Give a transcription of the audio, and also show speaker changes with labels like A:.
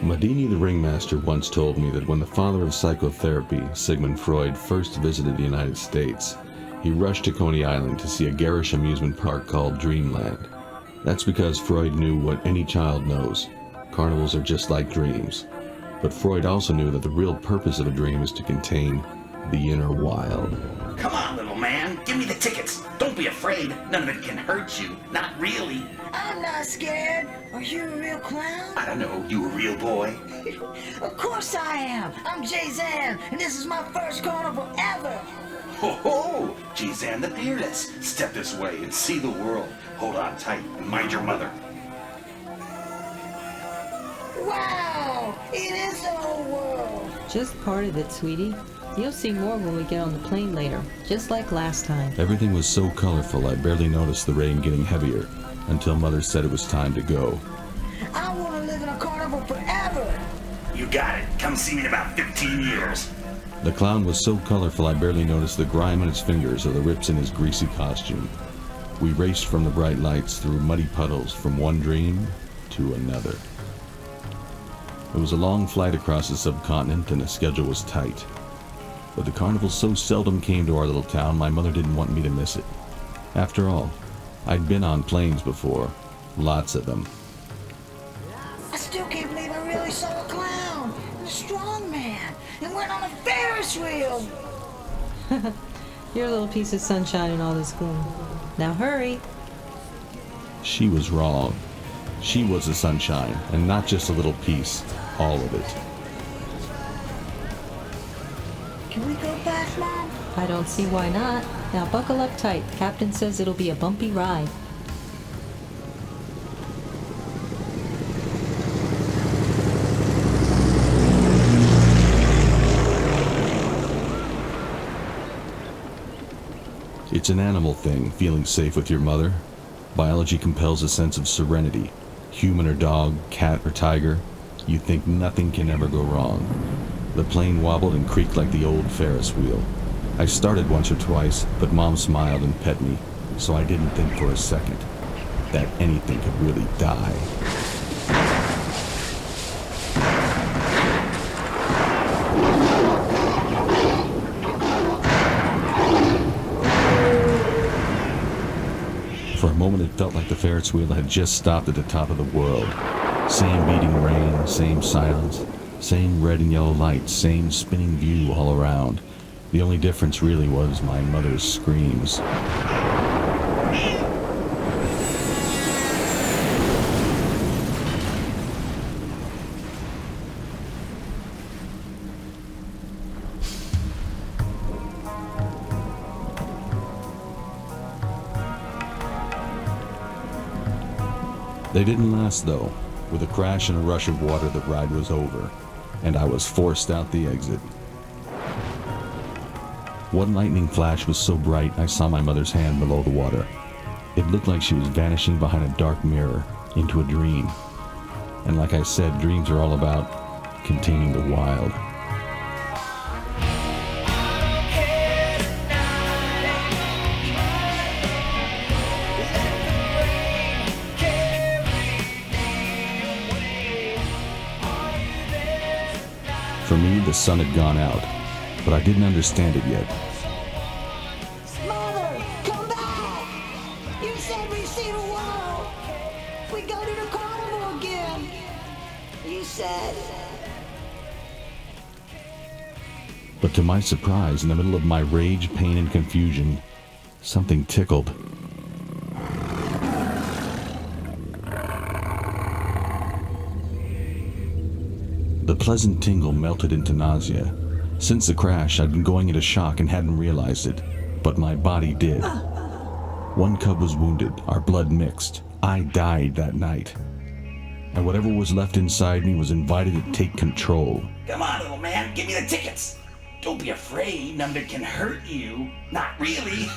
A: Madini the ringmaster once told me that when the father of psychotherapy, Sigmund Freud, first visited the United States, he rushed to Coney Island to see a garish amusement park called Dreamland. That's because Freud knew what any child knows. Carnivals are just like dreams. But Freud also knew that the real purpose of a dream is to contain the inner wild.
B: Come on, little man. Give me the tickets. Don't be afraid. None of it can hurt you. Not really.
C: I'm not scared. Are you a real clown?
B: I don't know. You a real boy?
C: Of course I am. I'm Jazan, and this is my first carnival ever.
B: Ho ho! Jazan the Fearless. Step this way and see the world. Hold on tight and mind your mother.
C: Wow! It is the whole world.
D: Just part of it, sweetie. You'll see more when we get on the plane later, just like last time.
A: Everything was so colorful I barely noticed the rain getting heavier until Mother said it was time to go.
C: I want to live in a carnival forever.
B: You got it. Come see me in about 15 years.
A: The clown was so colorful I barely noticed the grime on his fingers or the rips in his greasy costume. We raced from the bright lights through muddy puddles from one dream to another. It was a long flight across the subcontinent and the schedule was tight. But the carnival so seldom came to our little town, my mother didn't want me to miss it. After all, I'd been on planes before. Lots of them.
C: I still can't believe I really saw a clown, and a strong man, and went on a Ferris wheel.
D: You're a little piece of sunshine in all this gloom. Now hurry.
A: She was wrong. She was the sunshine, and not just a little piece. All of it.
C: Can we go back, Mom?
D: I don't see why not. Now buckle up tight. Captain says it'll be a bumpy ride.
A: It's an animal thing, feeling safe with your mother. Biology compels a sense of serenity. Human or dog, cat or tiger, you think nothing can ever go wrong. The plane wobbled and creaked like the old Ferris wheel. I started once or twice, but Mom smiled and pet me, so I didn't think for a second that anything could really die. For a moment it felt like the Ferris wheel had just stopped at the top of the world. Same beating rain, same silence, same red and yellow lights, same spinning view all around. The only difference really was my mother's screams. They didn't last though. With a crash and a rush of water, the ride was over, and I was forced out the exit. One lightning flash was so bright I saw my mother's hand below the water. It looked like she was vanishing behind a dark mirror into a dream. And like I said, dreams are all about containing the wild. For me, the sun had gone out, but I didn't understand it yet.
C: Mother, come back! You said we see the world. We go to the carnival again. You said.
A: But to my surprise, in the middle of my rage, pain, and confusion, something tickled. The pleasant tingle melted into nausea. Since the crash, I'd been going into shock and hadn't realized it, but my body did. One cub was wounded, our blood mixed. I died that night. And whatever was left inside me was invited to take control.
B: Come on, little man. Give me the tickets. Don't be afraid. None of it can hurt you. Not really.